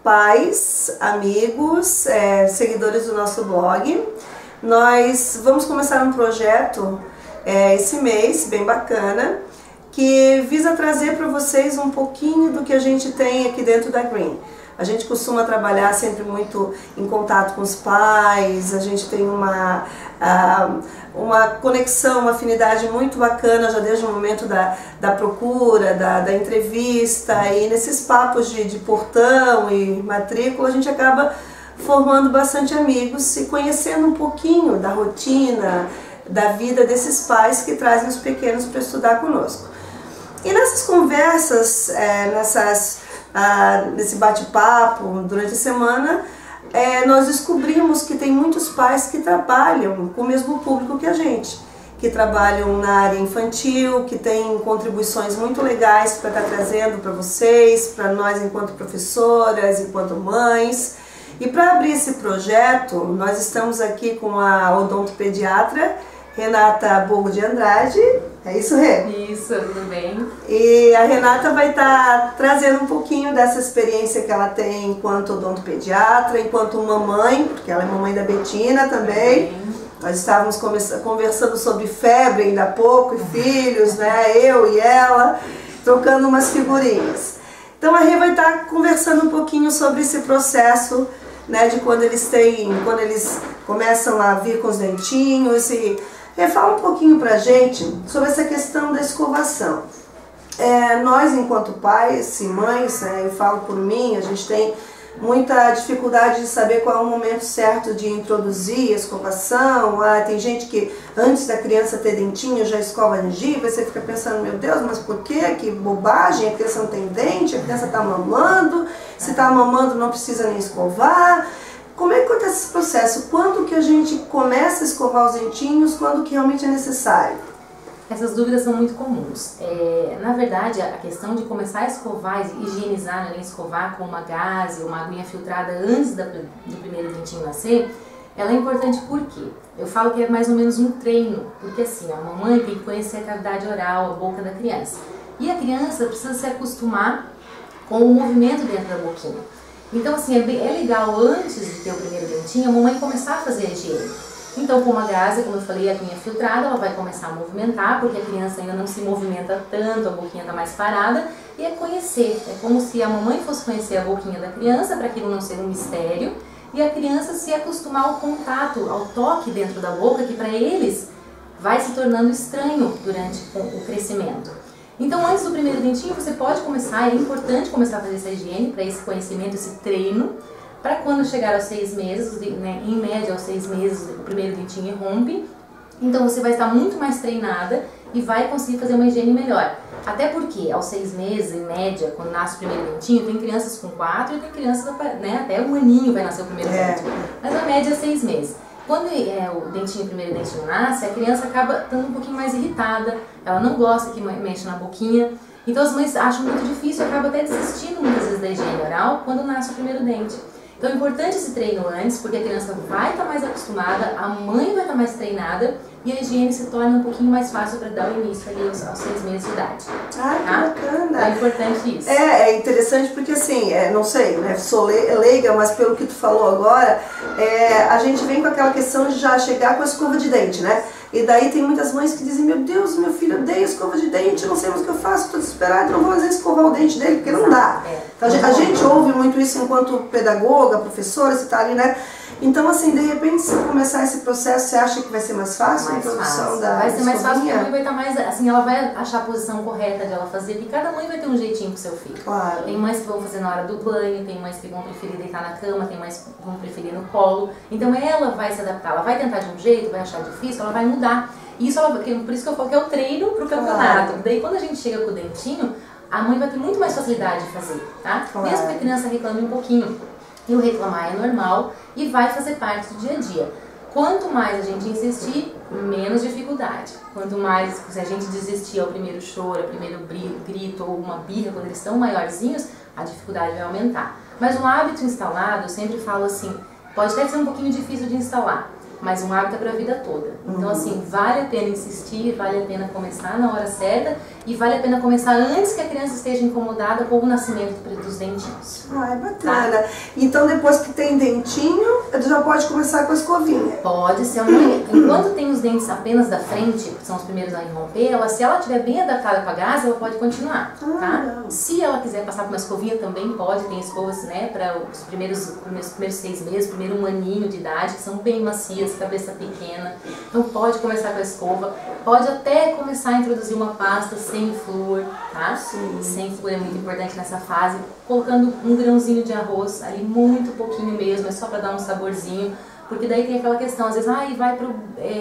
pais, amigos, seguidores do nosso blog. Nós vamos começar um projeto esse mês, bem bacana, que visa trazer para vocês um pouquinho do que a gente tem aqui dentro da Green. A gente costuma trabalhar sempre muito em contato com os pais, a gente tem uma conexão, uma afinidade muito bacana já desde o momento da procura, da entrevista, e nesses papos de portão e matrícula a gente acaba formando bastante amigos e conhecendo um pouquinho da rotina, da vida desses pais que trazem os pequenos para estudar conosco. E nessas conversas, nesse bate-papo durante a semana, nós descobrimos que tem muitos pais que trabalham com o mesmo público que a gente, que trabalham na área infantil, que tem contribuições muito legais para estar trazendo para vocês, para nós enquanto professoras, enquanto mães. E para abrir esse projeto, nós estamos aqui com a odontopediatra Renata Bogo de Andrade. É isso, Rê? Isso, tudo bem. E a Renata vai estar trazendo um pouquinho dessa experiência que ela tem enquanto odontopediatra, enquanto mamãe, porque ela é mamãe da Betina também. Nós estávamos conversando sobre febre ainda há pouco, e filhos, né? Eu e ela, trocando umas figurinhas. Então a Rê vai estar conversando um pouquinho sobre esse processo, né, de quando eles começam a vir com os dentinhos. E fala um pouquinho pra gente sobre essa questão da escovação. Nós, enquanto pais e mães, eu falo por mim, a gente tem muita dificuldade de saber qual é o momento certo de introduzir a escovação. Tem gente que antes da criança ter dentinho já escova a gengiva, e você fica pensando, meu Deus, mas por quê? Que bobagem, a criança não tem dente, a criança está mamando, se está mamando não precisa nem escovar. Como é que acontece esse processo? Quando que a gente começa a escovar os dentinhos, quando que realmente é necessário? Essas dúvidas são muito comuns. Na verdade, a questão de começar a escovar, higienizar, nem escovar com uma gaze, uma aguinha filtrada antes do primeiro dentinho nascer, ela é importante porque eu falo que é mais ou menos um treino, porque assim, a mamãe tem que conhecer a cavidade oral, a boca da criança. E a criança precisa se acostumar com o movimento dentro da boquinha. Então assim, é legal antes de ter o primeiro dentinho, a mamãe começar a fazer a higiene. Então com uma gaze, como eu falei, a aguinha filtrada, ela vai começar a movimentar, porque a criança ainda não se movimenta tanto, a boquinha está mais parada, e é conhecer. É como se a mamãe fosse conhecer a boquinha da criança, para aquilo não ser um mistério, e a criança se acostumar ao contato, ao toque dentro da boca, que para eles vai se tornando estranho durante o crescimento. Então antes do primeiro dentinho você pode começar, é importante começar a fazer essa higiene, para esse conhecimento, esse treino, para quando chegar aos 6 meses, né, em média aos 6 meses o primeiro dentinho rompe, então você vai estar muito mais treinada e vai conseguir fazer uma higiene melhor. Até porque aos 6 meses, em média, quando nasce o primeiro dentinho, tem crianças com 4 e tem crianças, né, até um aninho vai nascer o primeiro dente, mas a média é 6 meses. Quando o primeiro dentinho nasce, a criança acaba estando um pouquinho mais irritada, ela não gosta que mexa na boquinha, então as mães acham muito difícil, acaba até desistindo muitas vezes da higiene oral quando nasce o primeiro dente. Então é importante esse treino antes, porque a criança vai estar mais acostumada, a mãe vai estar mais treinada e a higiene se torna um pouquinho mais fácil para dar o início ali aos 6 meses de idade. Ah, que bacana! É importante isso. É interessante porque assim, não sei, né, sou leiga, mas pelo que tu falou agora, a gente vem com aquela questão de já chegar com a escova de dente, né? E daí tem muitas mães que dizem, meu Deus, meu filho odeia escova de dente, não sei mais o que eu faço, estou desesperada, não vou fazer escovar o dente dele, porque não dá. Então, a gente ouve muito isso enquanto pedagoga, professora, você está ali, né? Então, assim, de repente, se começar esse processo, você acha que vai ser mais fácil a introdução da Vai ser mais fácil, porque a escovinha? mãe vai estar mais, assim, ela vai achar a posição correta de ela fazer, porque cada mãe vai ter um jeitinho pro seu filho. Claro. Tem mães que vão fazer na hora do banho, tem mães que vão preferir deitar na cama, tem mães que vão preferir no colo. Então ela vai se adaptar, ela vai tentar de um jeito, vai achar difícil, ela vai mudar. Isso por isso que eu falo que é o treino pro campeonato. Claro. Daí quando a gente chega com o dentinho, a mãe vai ter muito mais facilidade de fazer, tá? Claro. Mesmo que a criança reclame um pouquinho. E o reclamar é normal e vai fazer parte do dia a dia. Quanto mais a gente insistir, menos dificuldade. Quanto mais, se a gente desistir ao primeiro choro, ao primeiro grito ou uma birra, quando eles estão maiorzinhos, a dificuldade vai aumentar. Mas um hábito instalado, eu sempre falo assim, pode até ser um pouquinho difícil de instalar, mas um hábito é para a vida toda. Então assim, vale a pena insistir, vale a pena começar na hora certa e vale a pena começar antes que a criança esteja incomodada com o nascimento dos dentinhos. Ah, é bacana. Tá? Então depois que tem dentinho, já pode começar com a escovinha? Pode ser. Enquanto tem os dentes apenas da frente, que são os primeiros a irromper, se ela estiver bem adaptada com a gase, ela pode continuar, tá? Se ela quiser passar por uma escovinha, também pode. Tem escovas, né, para os primeiros 6 meses, primeiro 1 aninho de idade, que são bem macias, cabeça pequena. Então pode começar com a escova. Pode até começar a introduzir uma pasta sem flúor, tá? Sim. Sem flúor é muito importante nessa fase. Colocando um grãozinho de arroz ali, muito pouquinho mesmo, é só para dar um saborzinho. Porque daí tem aquela questão, às vezes,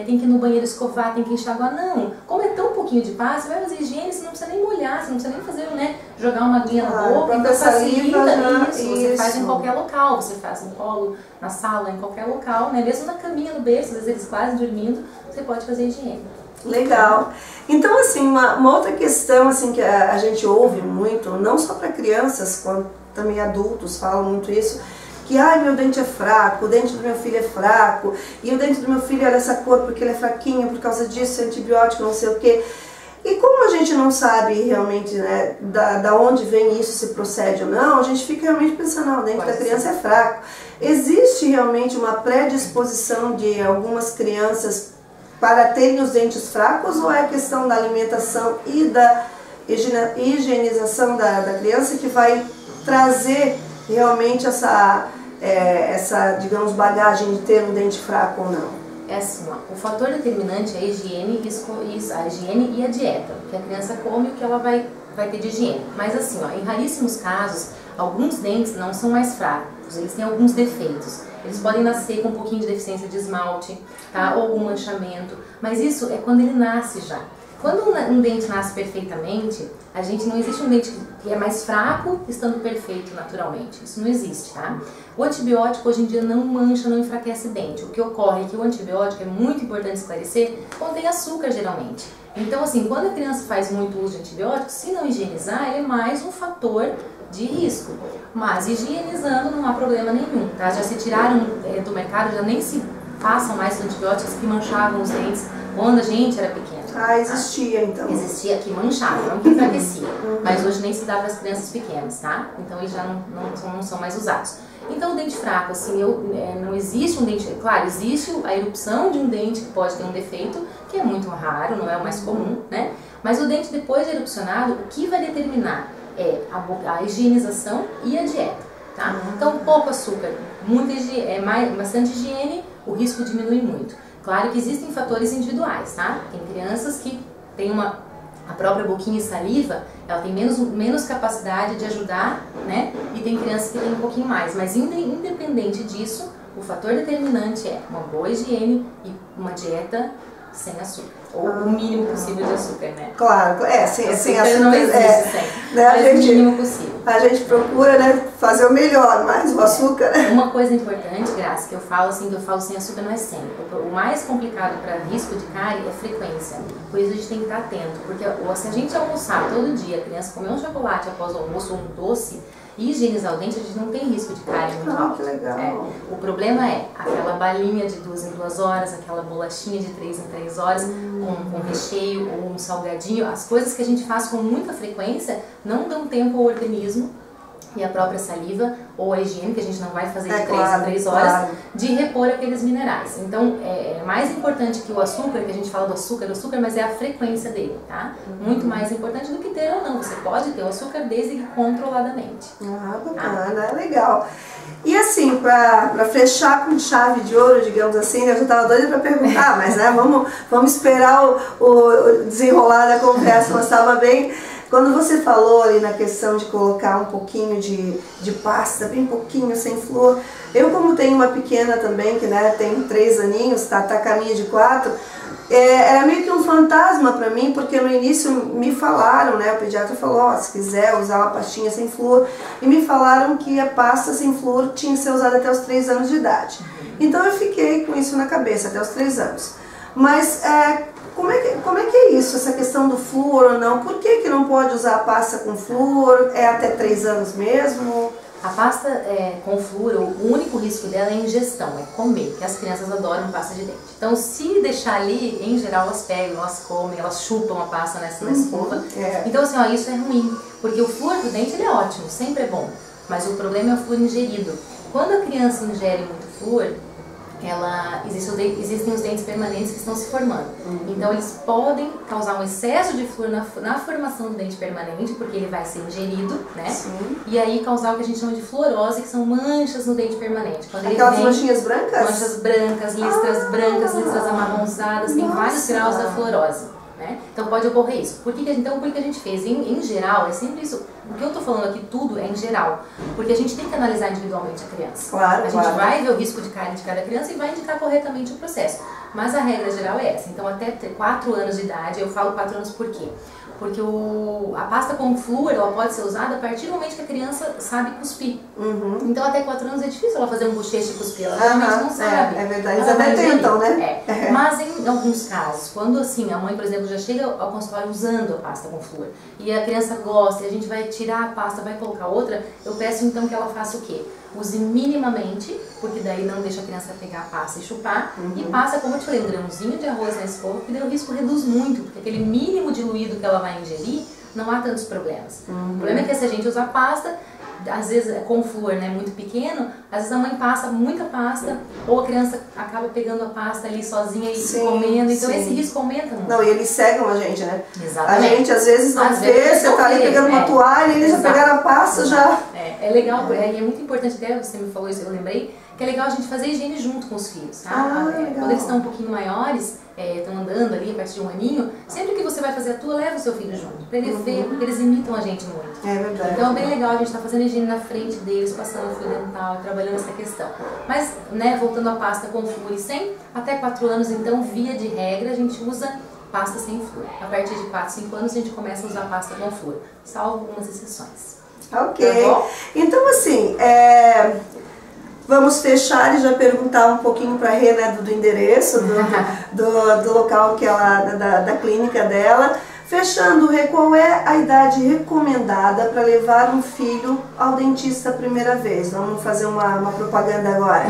tem que ir no banheiro escovar, tem que enxaguar. Não, como é tão pouquinho de pasta, você vai fazer higiene, você não precisa nem molhar, você não precisa nem fazer, né, jogar uma aguinha na boca, então facilita isso. Você faz em qualquer local, você faz no colo, na sala, em qualquer local, né, mesmo na caminha, no berço, às vezes eles quase dormindo, você pode fazer higiene. Legal. Então, assim, uma outra questão assim, que a gente ouve muito, não só para crianças, quanto também adultos falam muito isso, que meu dente é fraco, o dente do meu filho é fraco, e o dente do meu filho é dessa cor porque ele é fraquinho, por causa disso, antibiótico, não sei o quê. E como a gente não sabe realmente, né, da onde vem isso, se procede ou não, a gente fica realmente pensando, o dente da criança é fraco. Existe realmente uma predisposição de algumas crianças para terem os dentes fracos, ou é a questão da alimentação e da higienização da criança que vai trazer realmente essa, digamos, bagagem de ter um dente fraco ou não? É assim, o fator determinante é a higiene e a dieta, o que a criança come e o que ela vai ter de higiene. Mas assim, em raríssimos casos, alguns dentes não são mais fracos, eles têm alguns defeitos. Eles podem nascer com um pouquinho de deficiência de esmalte, tá? Ou algum manchamento, mas isso é quando ele nasce já. Quando um dente nasce perfeitamente, não existe um dente que é mais fraco estando perfeito naturalmente. Isso não existe, tá? O antibiótico hoje em dia não mancha, não enfraquece dente. O que ocorre é que o antibiótico, é muito importante esclarecer, contém açúcar geralmente. Então, assim, quando a criança faz muito uso de antibiótico, se não higienizar, ele é mais um fator de risco. Mas higienizando não há problema nenhum, tá? Já se tiraram do mercado, já nem se passam mais antibióticos que manchavam os dentes quando a gente era pequena. Existia então? Existia, que manchava, não que enfraquecia. Mas hoje nem se dá para as crianças pequenas, tá? Então eles já não são mais usados. Então o dente fraco, assim, não existe um dente... Claro, existe a erupção de um dente que pode ter um defeito, que é muito raro, não é o mais comum, né? Mas o dente depois de erupcionado, o que vai determinar é a higienização e a dieta, tá? Então pouco açúcar, bastante higiene, o risco diminui muito. Claro que existem fatores individuais, tá? Tem crianças que têm a própria boquinha e saliva, ela tem menos capacidade de ajudar, né? E tem crianças que têm um pouquinho mais. Mas independente disso, o fator determinante é uma boa higiene e uma dieta sem açúcar. Ou o mínimo possível de açúcar, né? Claro, sem açúcar não existe, né? O mínimo possível. A gente procura, né, fazer o melhor, mas o açúcar... Uma coisa importante, Graça, que eu falo sem açúcar não é sempre. O mais complicado para risco de cárie é frequência. Por isso a gente tem que estar atento. Porque se a gente almoçar todo dia, a criança comer um chocolate após o almoço ou um doce, e higienizar o dente, a gente não tem risco de cárie muito alto. Que legal. O problema é aquela balinha de 2 em 2 horas, aquela bolachinha de 3 em 3 horas, com recheio ou um salgadinho. As coisas que a gente faz com muita frequência não dão tempo ao organismo e a própria saliva ou a higiene, que a gente não vai fazer de 3 em 3 horas, de repor aqueles minerais. Então, é mais importante que o açúcar, que a gente fala do açúcar, mas é a frequência dele, tá? Muito mais importante do que ter ou não. Você pode ter o açúcar desde que controladamente. Bacana, legal. E assim, para fechar com chave de ouro, digamos assim, eu já estava doida para perguntar, mas né, vamos esperar o desenrolar da conversa, mas estava bem... Quando você falou ali na questão de colocar um pouquinho de pasta, bem pouquinho, sem flúor, eu como tenho uma pequena também, que né, tem 3 aninhos, tá a caminho de 4, era meio que um fantasma para mim, porque no início me falaram, né, o pediatra falou, se quiser usar uma pastinha sem flúor, e me falaram que a pasta sem flúor tinha que ser usada até os 3 anos de idade. Então eu fiquei com isso na cabeça, até os 3 anos. Mas como é que é isso, essa questão do flúor ou não? Por que não pode usar a pasta com flúor? É até 3 anos mesmo? A pasta com flúor, o único risco dela é a ingestão, é comer, porque as crianças adoram pasta de dente. Então, se deixar ali, em geral elas pegam, elas comem, elas chupam a pasta na escova. Então, assim, ó, isso é ruim, porque o flúor do dente ele é ótimo, sempre é bom, mas o problema é o flúor ingerido. Quando a criança ingere muito flúor, existem os dentes permanentes que estão se formando. Então eles podem causar um excesso de flúor na formação do dente permanente, porque ele vai ser ingerido, né? Sim. E aí causar o que a gente chama de fluorose, que são manchas no dente permanente. Quando aquelas manchinhas brancas? Manchas brancas, listras brancas, listras amarronzadas, tem vários graus da fluorose. Né? Então pode ocorrer isso. Por que a gente fez? Em geral, é sempre isso. O que eu estou falando aqui tudo é em geral. Porque a gente tem que analisar individualmente a criança. Claro, a gente vai ver o risco de cada criança e vai indicar corretamente o processo. Mas a regra geral é essa. Então até 4 anos de idade, eu falo 4 anos por quê? Porque a pasta com flúor ela pode ser usada a partir do momento que a criança sabe cuspir. Então até 4 anos é difícil ela fazer um bochecho e cuspir, ela realmente não sabe. É verdade, eles até tentam, né? Mas em alguns casos, quando assim, a mãe, por exemplo, já chega ao consultório usando a pasta com flúor e a criança gosta e a gente vai tirar a pasta, vai colocar outra, eu peço então que ela faça o quê? Use minimamente, porque daí não deixa a criança pegar a pasta e chupar, e passa, como eu te falei, um grãozinho de arroz na escova, porque daí o risco reduz muito, porque aquele mínimo diluído que ela vai ingerir, não há tantos problemas. O problema é que se a gente usar pasta, às vezes com flúor, né, muito pequeno, às vezes a mãe passa muita pasta, ou a criança acaba pegando a pasta ali sozinha e comendo, então esse risco aumenta muito. Não, e eles cegam a gente, né? Exatamente. A gente às vezes não vê, você tá ali pegando uma toalha e eles já pegaram a pasta, já... É legal, e é muito importante, até você me falou isso, eu lembrei, que é legal a gente fazer higiene junto com os filhos, tá? Quando eles estão um pouquinho maiores, estão andando ali a partir de 1 aninho, sempre que você vai fazer a tua, leva o seu filho junto, pra ele ver, porque eles imitam a gente muito. É verdade. Então é bem legal a gente estar fazendo higiene na frente deles, passando fio dental, trabalhando essa questão. Mas, né, voltando à pasta com flúor e sem, até 4 anos, então, via de regra, a gente usa pasta sem flúor. A partir de 4, 5 anos, a gente começa a usar pasta com flúor, salvo algumas exceções. Ok. Tá bom? Então, assim, vamos fechar e já perguntar um pouquinho para a Rê, né, do endereço, do local que ela, da clínica dela. Fechando, Rê, qual é a idade recomendada para levar um filho ao dentista a primeira vez? Vamos fazer uma propaganda agora.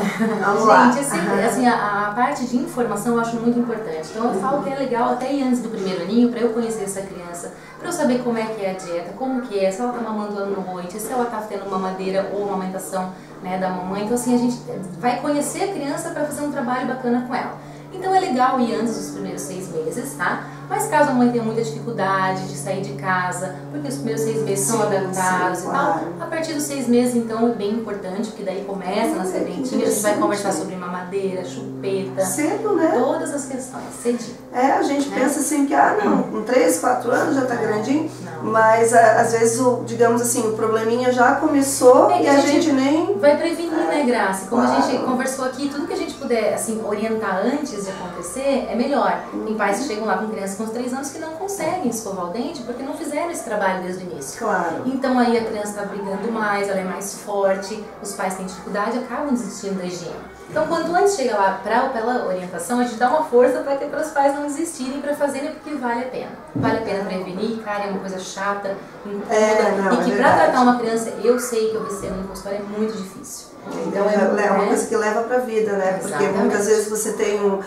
Vamos lá. Gente, assim, a parte de informação eu acho muito importante. Então eu falo que é legal até ir antes do 1º aninho para eu conhecer essa criança, para eu saber como é que é a dieta, como que é, se ela está mamando à noite, se ela está tendo mamadeira ou amamentação, né, da mamãe. Então assim, a gente vai conhecer a criança para fazer um trabalho bacana com ela. Então é legal ir antes dos primeiros 6 meses, tá? Mas caso a mãe tenha muita dificuldade de sair de casa, porque os primeiros 6 meses são adaptados e tal, a partir dos 6 meses então é bem importante, porque daí começa na sedentinha, a gente vai conversar sobre mamadeira, chupeta, cedo, né? Todas as questões, cedinho. A gente pensa assim que, não, com 3, 4 anos já tá grandinho, mas às vezes, digamos assim, o probleminha já começou e a gente nem... Vai prevenir, né, Graça? Como a gente conversou aqui, tudo que a gente puder, assim, orientar antes de acontecer é melhor. Tem pais que chegam lá com crianças com 3 anos que não conseguem escovar o dente porque não fizeram esse trabalho desde o início. Claro. Então aí a criança está brigando mais, ela é mais forte, os pais têm dificuldade e acabam desistindo da higiene. Então quanto antes chega lá pela orientação, a gente dá uma força para os pais não desistirem, para fazerem, porque vale a pena. Vale a pena prevenir, cara, é uma coisa chata, incômoda, e que para tratar uma criança, eu sei que eu recebo no consultório, é muito difícil. Então é uma coisa que leva para a vida, né? Porque muitas vezes você tem um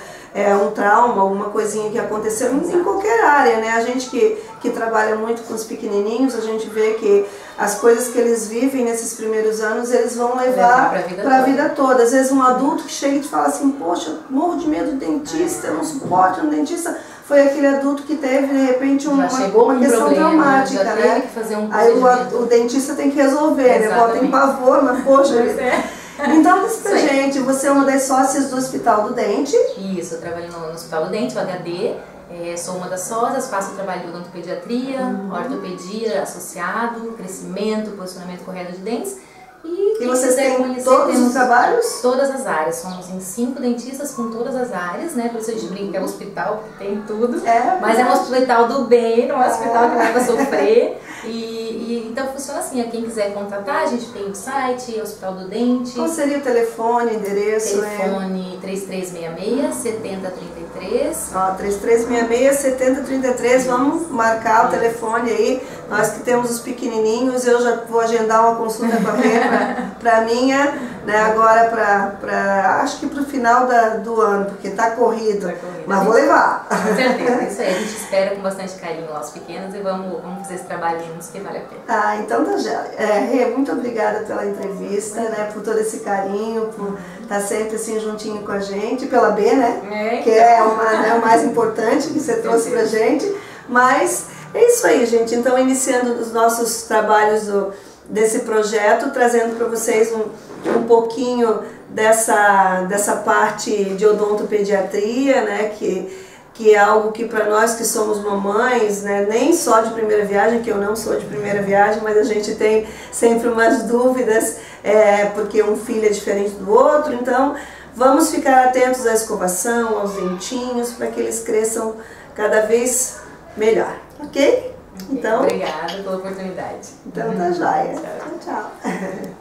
trauma, alguma coisinha que aconteceu em qualquer área, né? A gente que trabalha muito com os pequenininhos, a gente vê que as coisas que eles vivem nesses primeiros anos, eles vão levar para a vida toda. Às vezes um adulto que chega e te fala assim, poxa, eu morro de medo de dentista, eu não suporto um dentista. Foi aquele adulto que teve, de repente, uma questão traumática, né? Aí o dentista tem que resolver, né? Bota em pavor, mas poxa... Então, diz pra gente, você é uma das sócias do Hospital do Dente. Isso, eu trabalho no Hospital do Dente, o HD. Sou uma das sócias, faço o trabalho de odontopediatria, ortopedia associado, crescimento, posicionamento correto de dentes. E vocês têm todos os trabalhos? Todas as áreas, somos em 5 dentistas com todas as áreas, né? Por isso a gente brinca que é um hospital, porque tem tudo. Mas é um hospital do bem, não é um hospital que vai pra sofrer. Então funciona assim, quem quiser contratar, a gente tem o site, Hospital do Dente. Qual seria o telefone, endereço? Telefone 3366-7033. Ó, 3366-7033, vamos marcar o telefone aí Nós que temos os pequenininhos, eu já vou agendar uma consulta com a Rê para minha, né, agora acho que para o final do ano, porque está corrido, mas vou levar. Com certeza, isso aí, a gente espera com bastante carinho lá os pequenos e vamos fazer esse trabalho juntos que vale a pena. Ah, então tá já. Rê, muito obrigada pela entrevista, né, por todo esse carinho, por estar sempre assim juntinho com a gente, pela B, né, que é né, o mais importante que você trouxe pra gente, mas é isso aí, gente. Então, iniciando os nossos trabalhos desse projeto, trazendo para vocês um pouquinho dessa parte de odontopediatria, né, que é algo que para nós que somos mamães, né, nem só de primeira viagem, que eu não sou de primeira viagem, mas a gente tem sempre umas dúvidas, porque um filho é diferente do outro, então vamos ficar atentos à escovação, aos dentinhos, para que eles cresçam cada vez melhor, ok? Então, obrigada pela oportunidade. Então tá joia. Tchau, tchau.